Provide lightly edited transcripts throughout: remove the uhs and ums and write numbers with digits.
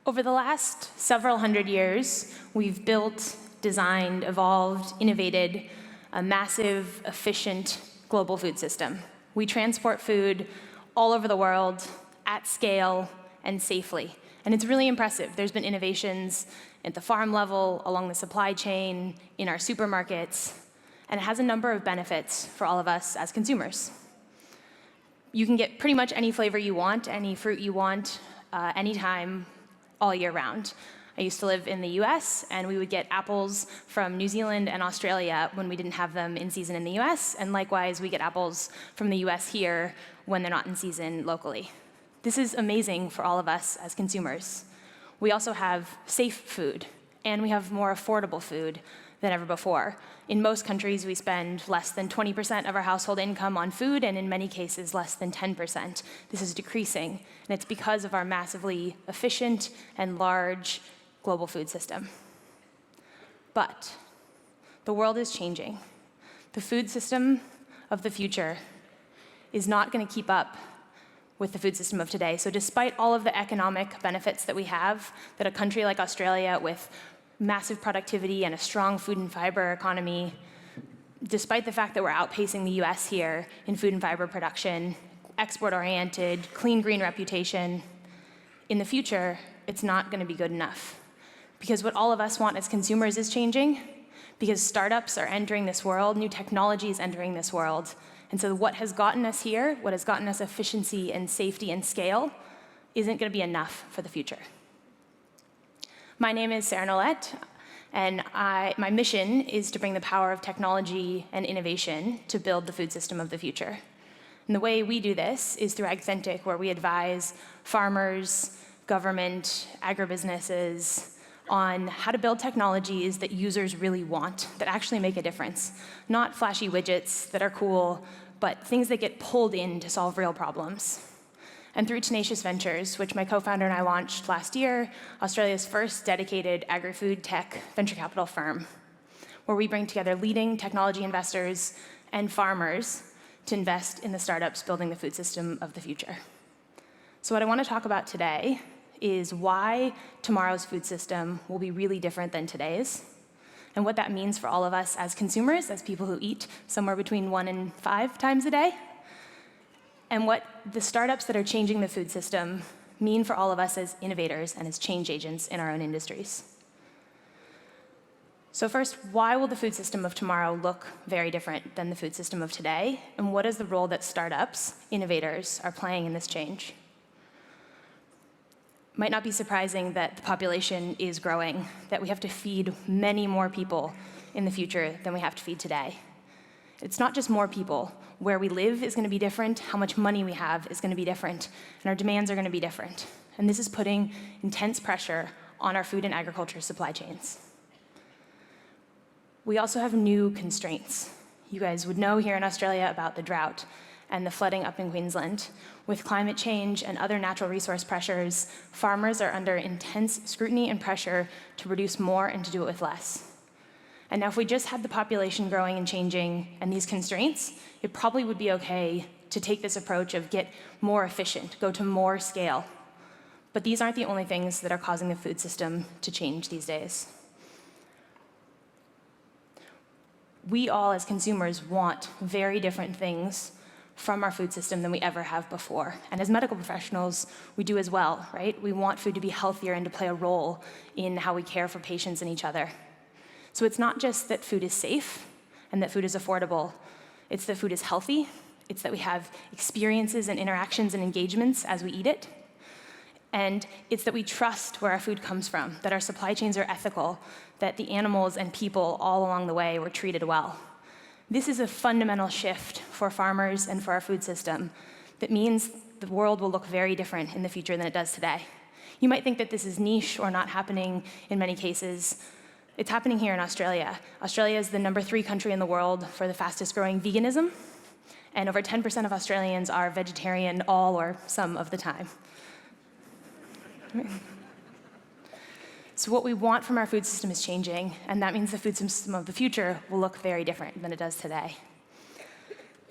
Over the last several hundred years, we've built, designed, evolved, innovated a massive, efficient global food system. We transport food all over the world, at scale, and safely. And it's really impressive. There's been innovations at the farm level, along the supply chain, in our supermarkets, and it has a number of benefits for all of us as consumers. You can get pretty much any flavor you want, any fruit you want, anytime, all year round. I used to live in the US, and we would get apples from New Zealand and Australia when we didn't have them in season in the US, and likewise, we get apples from the US here when they're not in season locally. This is amazing for all of us as consumers. We also have safe food, and we have more affordable food than ever before. In most countries, we spend less than 20% of our household income on food, and in many cases, less than 10%. This is decreasing, and it's because of our massively efficient and large global food system. But the world is changing. The food system of the future is not going to keep up with the food system of today. So despite all of the economic benefits that we have, that a country like Australia with massive productivity and a strong food and fiber economy, despite the fact that we're outpacing the US here in food and fiber production, export-oriented, clean, green reputation, in the future, it's not going to be good enough. Because what all of us want as consumers is changing, because startups are entering this world, new technology is entering this world. And so what has gotten us here, what has gotten us efficiency and safety and scale, isn't going to be enough for the future. My name is Sarah Nolet, and my mission is to bring the power of technology and innovation to build the food system of the future. And the way we do this is through AgThentic, where we advise farmers, government, agribusinesses on how to build technologies that users really want, that actually make a difference. Not flashy widgets that are cool, but things that get pulled in to solve real problems. And through Tenacious Ventures, which my co-founder and I launched last year, Australia's first dedicated agri-food tech venture capital firm, where we bring together leading technology investors and farmers to invest in the startups building the food system of the future. So what I want to talk about today is why tomorrow's food system will be really different than today's, and what that means for all of us as consumers, as people who eat somewhere between 1 and 5 times a day, and what the startups that are changing the food system mean for all of us as innovators and as change agents in our own industries. So first, why will the food system of tomorrow look very different than the food system of today, and what is the role that startups, innovators, are playing in this change? Might not be surprising that the population is growing, that we have to feed many more people in the future than we have to feed today. It's not just more people. Where we live is going to be different, how much money we have is going to be different, and our demands are going to be different. And this is putting intense pressure on our food and agriculture supply chains. We also have new constraints. You guys would know here in Australia about the drought and the flooding up in Queensland. With climate change and other natural resource pressures, farmers are under intense scrutiny and pressure to produce more and to do it with less. And now if we just had the population growing and changing and these constraints, it probably would be okay to take this approach of get more efficient, go to more scale. But these aren't the only things that are causing the food system to change these days. We all as consumers want very different things from our food system than we ever have before. And as medical professionals, we do as well, right? We want food to be healthier and to play a role in how we care for patients and each other. So it's not just that food is safe and that food is affordable. It's that food is healthy. It's that we have experiences and interactions and engagements as we eat it. And it's that we trust where our food comes from, that our supply chains are ethical, that the animals and people all along the way were treated well. This is a fundamental shift for farmers and for our food system that means the world will look very different in the future than it does today. You might think that this is niche or not happening in many cases. It's happening here in Australia. Australia is the #3 country in the world for the fastest growing veganism, and over 10% of Australians are vegetarian all or some of the time. So what we want from our food system is changing, and that means the food system of the future will look very different than it does today.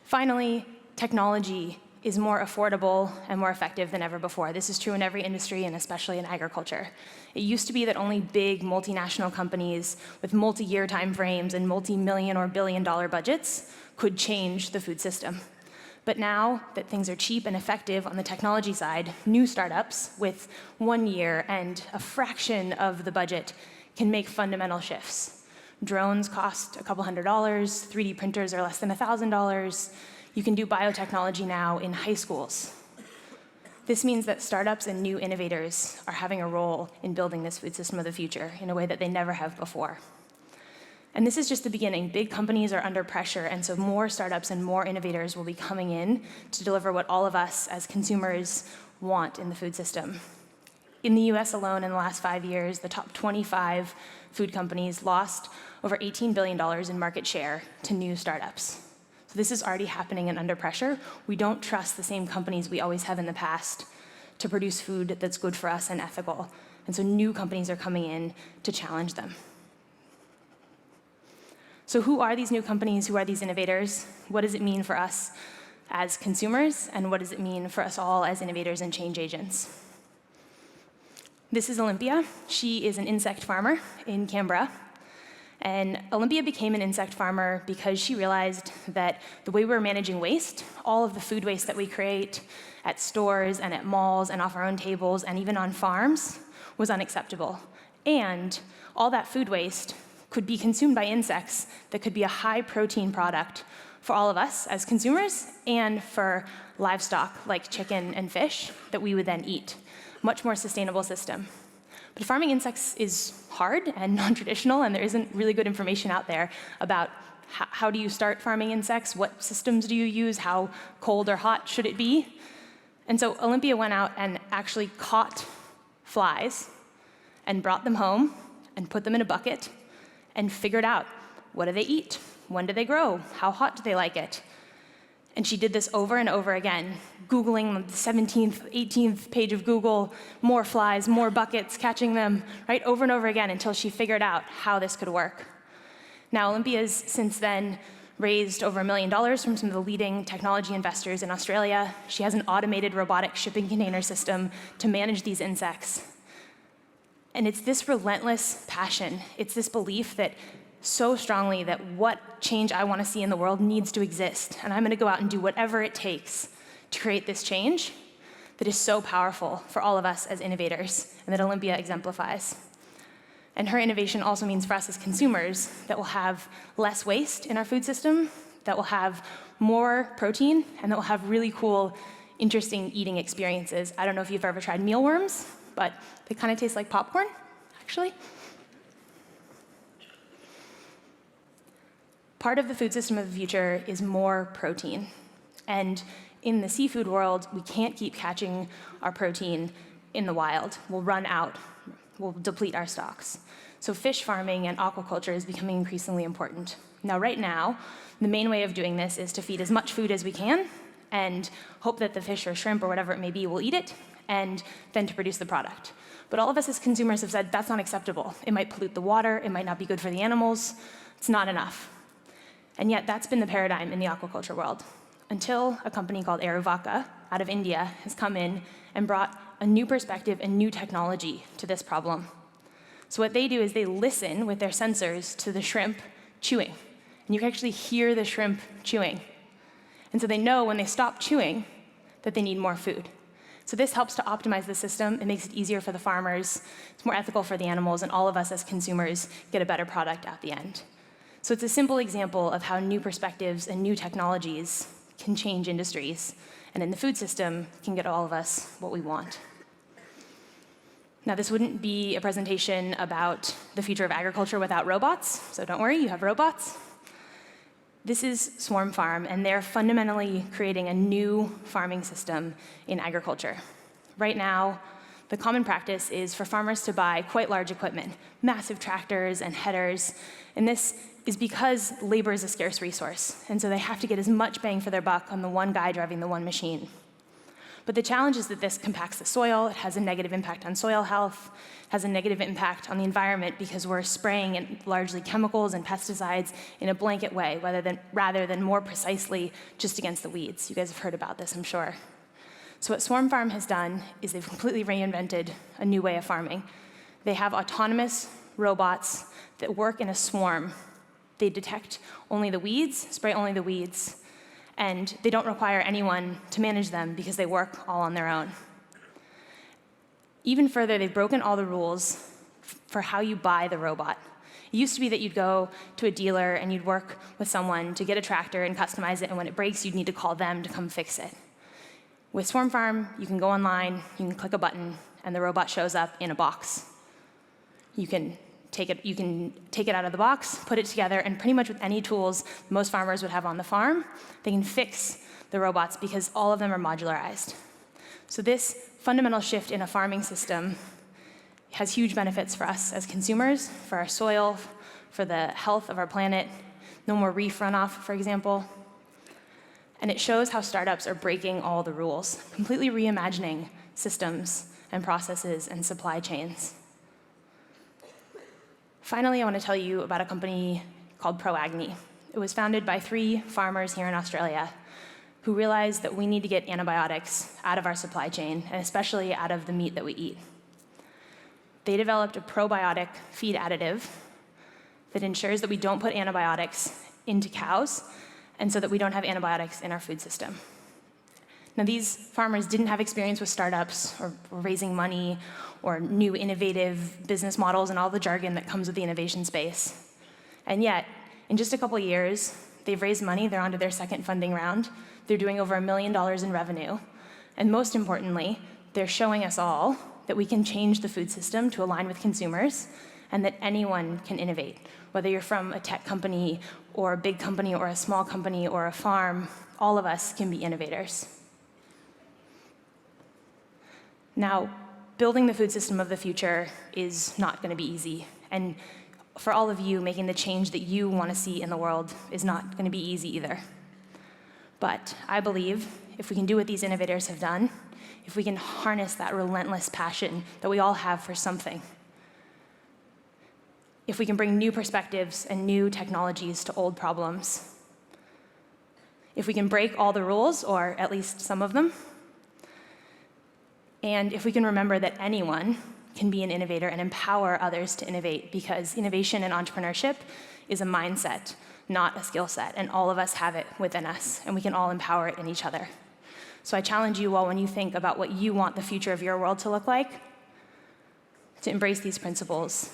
Finally, technology is more affordable and more effective than ever before. This is true in every industry, and especially in agriculture. It used to be that only big multinational companies with multi-year timeframes and multi-million or billion-dollar budgets could change the food system. But now that things are cheap and effective on the technology side, new startups with 1 year and a fraction of the budget can make fundamental shifts. Drones cost a couple $100, 3D printers are less than $1,000. You can do biotechnology now in high schools. This means that startups and new innovators are having a role in building this food system of the future in a way that they never have before. And this is just the beginning. Big companies are under pressure, and so more startups and more innovators will be coming in to deliver what all of us as consumers want in the food system. In the US alone, in the last 5 years, the top 25 food companies lost over $18 billion in market share to new startups. So this is already happening and under pressure. We don't trust the same companies we always have in the past to produce food that's good for us and ethical. And so new companies are coming in to challenge them. So who are these new companies? Who are these innovators? What does it mean for us as consumers? And what does it mean for us all as innovators and change agents? This is Olympia. She is an insect farmer in Canberra. And Olympia became an insect farmer because she realized that the way we were managing waste, all of the food waste that we create at stores and at malls and off our own tables and even on farms, was unacceptable. And all that food waste could be consumed by insects that could be a high-protein product for all of us as consumers and for livestock like chicken and fish that we would then eat. Much more sustainable system. But farming insects is hard and non-traditional, and there isn't really good information out there about how do you start farming insects, what systems do you use, how cold or hot should it be. And so Olympia went out and actually caught flies and brought them home and put them in a bucket and figured out, what do they eat? When do they grow? How hot do they like it? And she did this over and over again, Googling the 17th, 18th page of Google, more flies, more buckets, catching them, right, over and over again until she figured out how this could work. Now, Olympia's since then raised over $1 million from some of the leading technology investors in Australia. She has an automated robotic shipping container system to manage these insects. And it's this relentless passion, it's this belief that so strongly that what change I want to see in the world needs to exist, and I'm going to go out and do whatever it takes to create this change that is so powerful for all of us as innovators, and that Olympia exemplifies. And her innovation also means for us as consumers that we'll have less waste in our food system, that we'll have more protein, and that we'll have really cool, interesting eating experiences. I don't know if you've ever tried mealworms, but they kind of taste like popcorn, actually. Part of the food system of the future is more protein. And in the seafood world, we can't keep catching our protein in the wild. We'll run out. We'll deplete our stocks. So fish farming and aquaculture is becoming increasingly important. Now, right now, the main way of doing this is to feed as much food as we can and hope that the fish or shrimp or whatever it may be will eat it, and then to produce the product. But all of us as consumers have said that's not acceptable. It might pollute the water, it might not be good for the animals, it's not enough. And yet that's been the paradigm in the aquaculture world, until a company called Aeruvaka out of India has come in and brought a new perspective and new technology to this problem. So what they do is they listen with their sensors to the shrimp chewing. And you can actually hear the shrimp chewing. And so they know when they stop chewing that they need more food. So this helps to optimize the system. It makes it easier for the farmers. It's more ethical for the animals, and all of us as consumers get a better product at the end. So it's a simple example of how new perspectives and new technologies can change industries, and in the food system can get all of us what we want. Now, this wouldn't be a presentation about the future of agriculture without robots, so don't worry, you have robots. This is Swarm Farm, and they're fundamentally creating a new farming system in agriculture. Right now, the common practice is for farmers to buy quite large equipment, massive tractors and headers, and this is because labor is a scarce resource, and so they have to get as much bang for their buck on the one guy driving the one machine. But the challenge is that this compacts the soil, it has a negative impact on soil health, has a negative impact on the environment because we're spraying in largely chemicals and pesticides in a blanket way, rather than more precisely just against the weeds. You guys have heard about this, I'm sure. So what Swarm Farm has done is they've completely reinvented a new way of farming. They have autonomous robots that work in a swarm. They detect only the weeds, spray only the weeds, and they don't require anyone to manage them because they work all on their own. Even further, they've broken all the rules for how you buy the robot. It used to be that you'd go to a dealer and you'd work with someone to get a tractor and customize it, and when it breaks, you'd need to call them to come fix it. With Swarm Farm, you can go online, you can click a button, and the robot shows up in a box. You can take it out of the box, put it together, and pretty much with any tools most farmers would have on the farm, they can fix the robots because all of them are modularized. So this fundamental shift in a farming system has huge benefits for us as consumers, for our soil, for the health of our planet. No more reef runoff, for example. And it shows how startups are breaking all the rules, completely reimagining systems and processes and supply chains. Finally, I want to tell you about a company called ProAgni. It was founded by 3 farmers here in Australia who realized that we need to get antibiotics out of our supply chain, and especially out of the meat that we eat. They developed a probiotic feed additive that ensures that we don't put antibiotics into cows, and so that we don't have antibiotics in our food system. Now, these farmers didn't have experience with startups or raising money or new innovative business models and all the jargon that comes with the innovation space. And yet, in just a couple years, they've raised money, they're onto their second funding round, they're doing over $1 million in revenue, and most importantly, they're showing us all that we can change the food system to align with consumers, and that anyone can innovate. Whether you're from a tech company, or a big company, or a small company, or a farm, all of us can be innovators. Now, building the food system of the future is not going to be easy. And for all of you, making the change that you want to see in the world is not going to be easy either. But I believe if we can do what these innovators have done, if we can harness that relentless passion that we all have for something, if we can bring new perspectives and new technologies to old problems, if we can break all the rules, or at least some of them, and if we can remember that anyone can be an innovator and empower others to innovate, because innovation and entrepreneurship is a mindset, not a skill set, and all of us have it within us, and we can all empower it in each other. So I challenge you all, when you think about what you want the future of your world to look like, to embrace these principles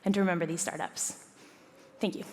and to remember these startups. Thank you.